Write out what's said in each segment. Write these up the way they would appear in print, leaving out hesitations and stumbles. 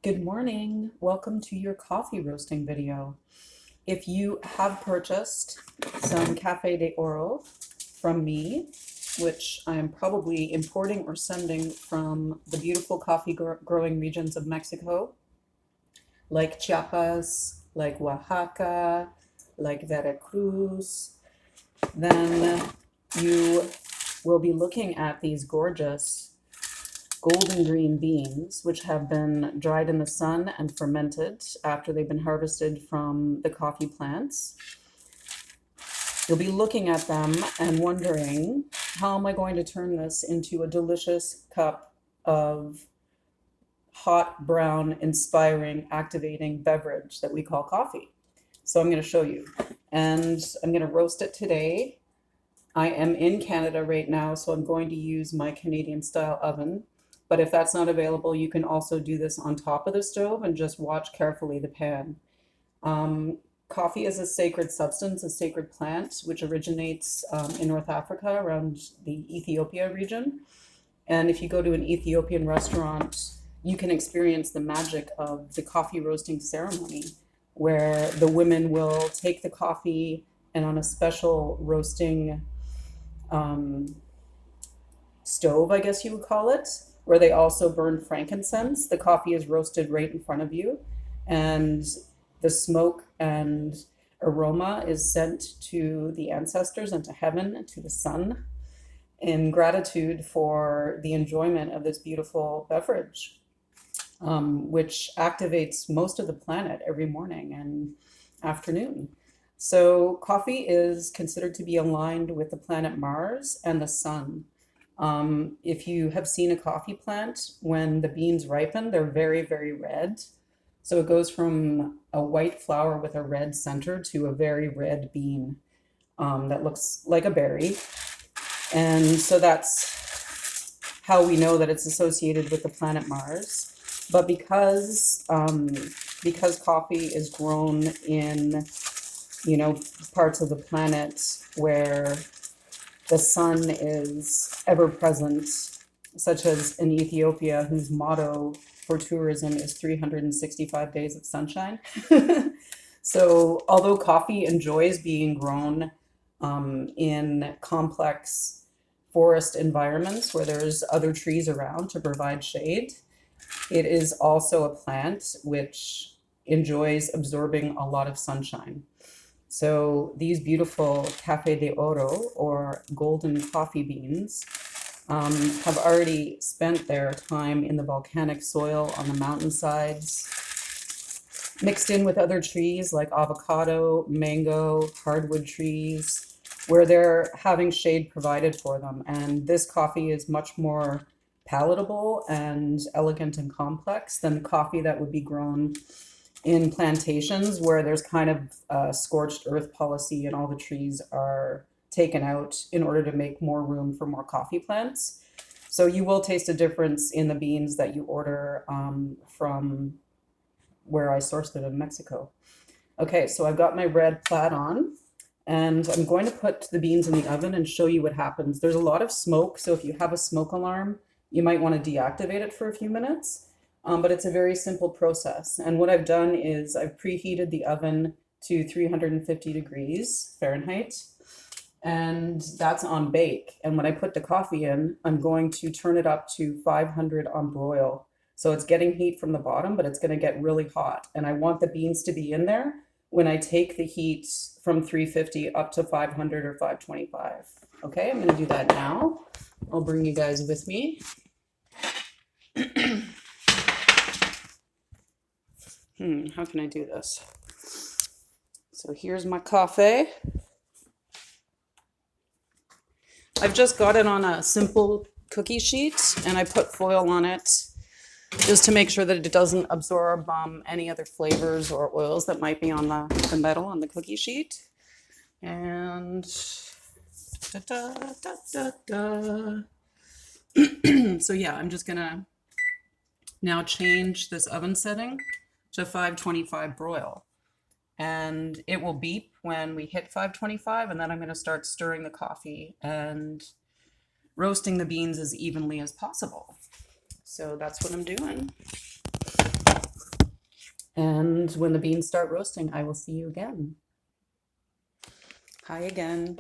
Good morning. Welcome to your coffee roasting video. If you have purchased some Café de Oro from me, which I am probably importing or sending from the beautiful coffee growing regions of Mexico, like Chiapas, like Oaxaca, like Veracruz, then you will be looking at these gorgeous golden green beans, which have been dried in the sun and fermented after they've been harvested from the coffee plants. You'll be looking at them and wondering, how am I going to turn this into a delicious cup of hot, brown, inspiring, activating beverage that we call coffee? So I'm going to show you. And I'm going to roast it today. I am in Canada right now, so I'm going to use my Canadian style oven. But if that's not available, you can also do this on top of the stove and just watch carefully the pan. Coffee is a sacred substance, a sacred plant, which originates in North Africa around the Ethiopia region. And if you go to an Ethiopian restaurant, you can experience the magic of the coffee roasting ceremony, where the women will take the coffee and on a special roasting stove, I guess you would call it, where they also burn frankincense. The coffee is roasted right in front of you, and the smoke and aroma is sent to the ancestors and to heaven, to the sun, in gratitude for the enjoyment of this beautiful beverage, which activates most of the planet every morning and afternoon. So coffee is considered to be aligned with the planet Mars and the sun. If you have seen a coffee plant, when the beans ripen, they're very, very red. So it goes from a white flower with a red center to a very red bean that looks like a berry. And so that's how we know that it's associated with the planet Mars. But because coffee is grown in, parts of the planet where the sun is ever present, such as in Ethiopia, whose motto for tourism is 365 days of sunshine. So although coffee enjoys being grown in complex forest environments where there's other trees around to provide shade, it is also a plant which enjoys absorbing a lot of sunshine. So these beautiful Café de Oro, or golden coffee beans, have already spent their time in the volcanic soil on the mountainsides, mixed in with other trees like avocado, mango, hardwood trees, where they're having shade provided for them. And this coffee is much more palatable and elegant and complex than coffee that would be grown in plantations where there's kind of a scorched earth policy and all the trees are taken out in order to make more room for more coffee plants. So you will taste a difference in the beans that you order from where I sourced it in Mexico. Okay, so I've got my red plaid on, and I'm going to put the beans in the oven and show you what happens. There's a lot of smoke, so if you have a smoke alarm, you might want to deactivate it for a few minutes. But it's a very simple process. And what I've done is I've preheated the oven to 350 degrees Fahrenheit, and that's on bake. And when I put the coffee in, I'm going to turn it up to 500 on broil. So it's getting heat from the bottom, but it's going to get really hot. And I want the beans to be in there when I take the heat from 350 up to 500 or 525. Okay, I'm going to do that now. I'll bring you guys with me. How can I do this? So here's my coffee. I've just got it on a simple cookie sheet, and I put foil on it just to make sure that it doesn't absorb any other flavors or oils that might be on the metal on the cookie sheet. And so yeah, I'm just gonna now change this oven setting to 525 broil, and it will beep when we hit 525, and then I'm going to start stirring the coffee and roasting the beans as evenly as possible. So that's what I'm doing. And when the beans start roasting, I will see you again. Hi again.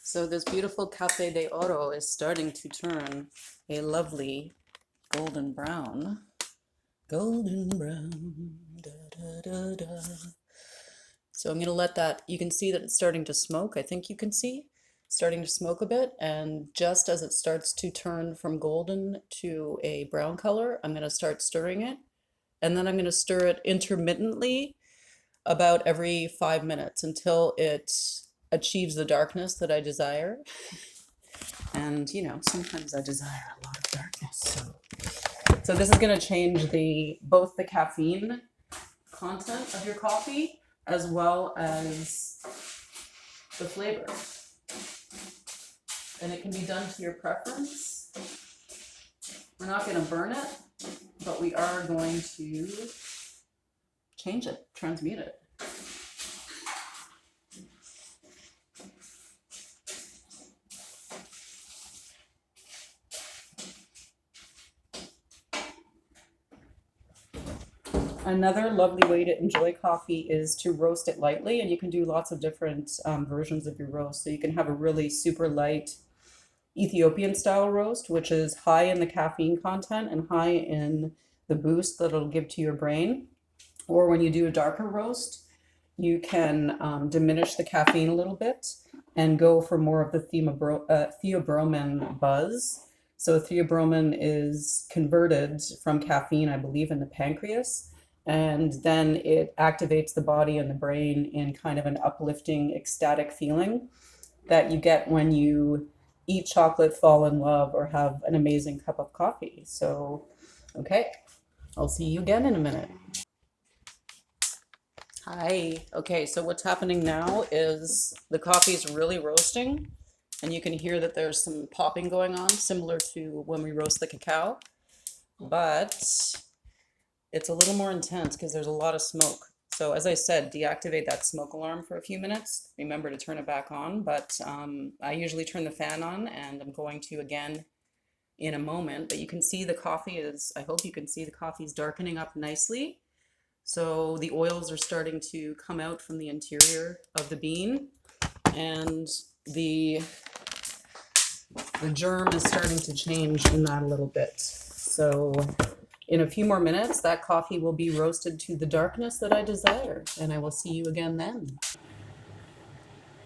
So this beautiful Café de Oro is starting to turn a lovely golden brown. Golden brown. Da, da, da, da. So I'm going to let that, you can see that it's starting to smoke. I think you can see starting to smoke a bit. And just as it starts to turn from golden to a brown color, I'm going to start stirring it. And then I'm going to stir it intermittently about every 5 minutes until it achieves the darkness that I desire. And you know, sometimes I desire a lot of darkness. So this is going to change both the caffeine content of your coffee as well as the flavor. And it can be done to your preference. We're not going to burn it, but we are going to change it, transmute it. Another lovely way to enjoy coffee is to roast it lightly, and you can do lots of different versions of your roast. So you can have a really super light Ethiopian style roast, which is high in the caffeine content and high in the boost that it'll give to your brain. Or when you do a darker roast, you can diminish the caffeine a little bit and go for more of the theobromine buzz. So theobromine is converted from caffeine, I believe, in the pancreas, and then it activates the body and the brain in kind of an uplifting, ecstatic feeling that you get when you eat chocolate, fall in love, or have an amazing cup of coffee. So, okay, I'll see you again in a minute. Hi. Okay, so what's happening now is the coffee is really roasting, and you can hear that there's some popping going on, similar to when we roast the cacao, but it's a little more intense because there's a lot of smoke. So as I said, deactivate that smoke alarm for a few minutes. Remember to turn it back on, but I usually turn the fan on, and I'm going to again in a moment. But you can see the coffee is, I hope you can see the coffee is darkening up nicely. So the oils are starting to come out from the interior of the bean, and the germ is starting to change in that a little bit. So in a few more minutes, that coffee will be roasted to the darkness that I desire, and I will see you again then.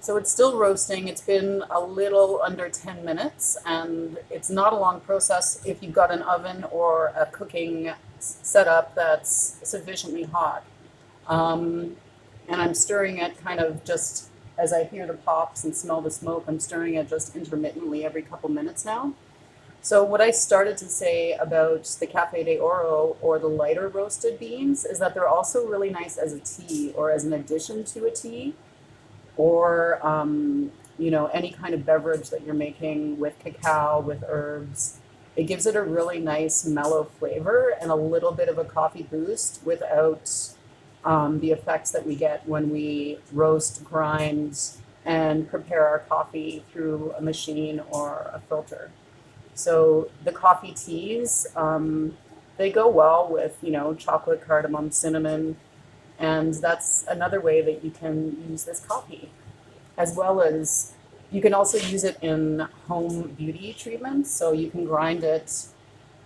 So it's still roasting. It's been a little under 10 minutes, and it's not a long process if you've got an oven or a cooking setup that's sufficiently hot. And I'm stirring it kind of just as I hear the pops and smell the smoke. I'm stirring it just intermittently every couple minutes now. So what I started to say about the Cafe de Oro or the lighter roasted beans is that they're also really nice as a tea or as an addition to a tea, or you know, any kind of beverage that you're making with cacao, with herbs. It gives it a really nice mellow flavor and a little bit of a coffee boost without the effects that we get when we roast, grind, and prepare our coffee through a machine or a filter. So the coffee teas, they go well with, you know, chocolate, cardamom, cinnamon, and that's another way that you can use this coffee. As well as you can also use it in home beauty treatments. So you can grind it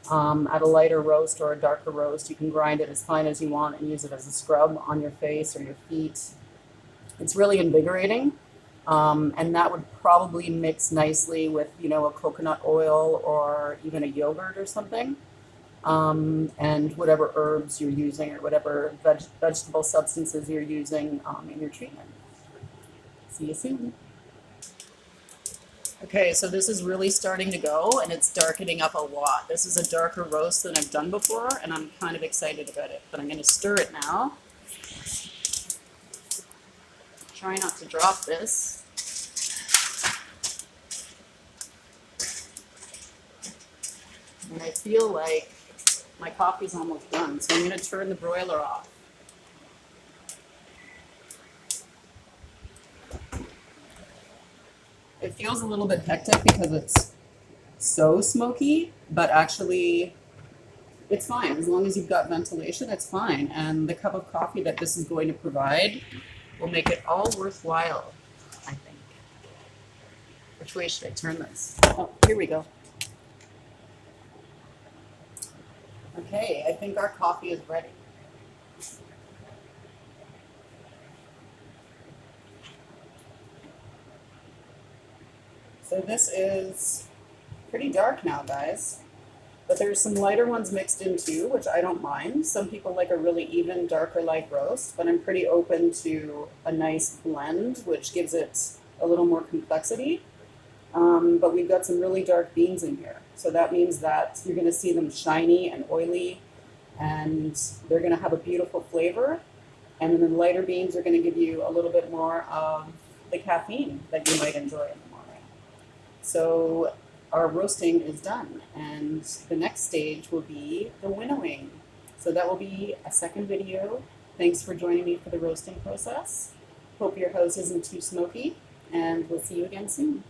at a lighter roast or a darker roast. You can grind it as fine as you want and use it as a scrub on your face or your feet. It's really invigorating. And that would probably mix nicely with, you know, a coconut oil or even a yogurt or something. And whatever herbs you're using or whatever vegetable substances you're using in your treatment. See you soon. Okay, so this is really starting to go, and it's darkening up a lot. This is a darker roast than I've done before, and I'm kind of excited about it. But I'm going to stir it now. Try not to drop this. And I feel like my coffee's almost done, so I'm going to turn the broiler off. It feels a little bit hectic because it's so smoky, but actually It's fine. As long as you've got ventilation, it's fine. And the cup of coffee that this is going to provide will make it all worthwhile, I think. Which way should I turn this? Oh, here we go. Okay, I think our coffee is ready. So this is pretty dark now, guys. But there's some lighter ones mixed in too, which I don't mind. Some people like a really even, darker, light roast, but I'm pretty open to a nice blend, which gives it a little more complexity. But we've got some really dark beans in here. So that means that you're going to see them shiny and oily, and they're going to have a beautiful flavor. And then the lighter beans are going to give you a little bit more of the caffeine that you might enjoy in the morning. So our roasting is done, and the next stage will be the winnowing. So that will be a second video. Thanks for joining me for the roasting process. Hope your house isn't too smoky, and we'll see you again soon.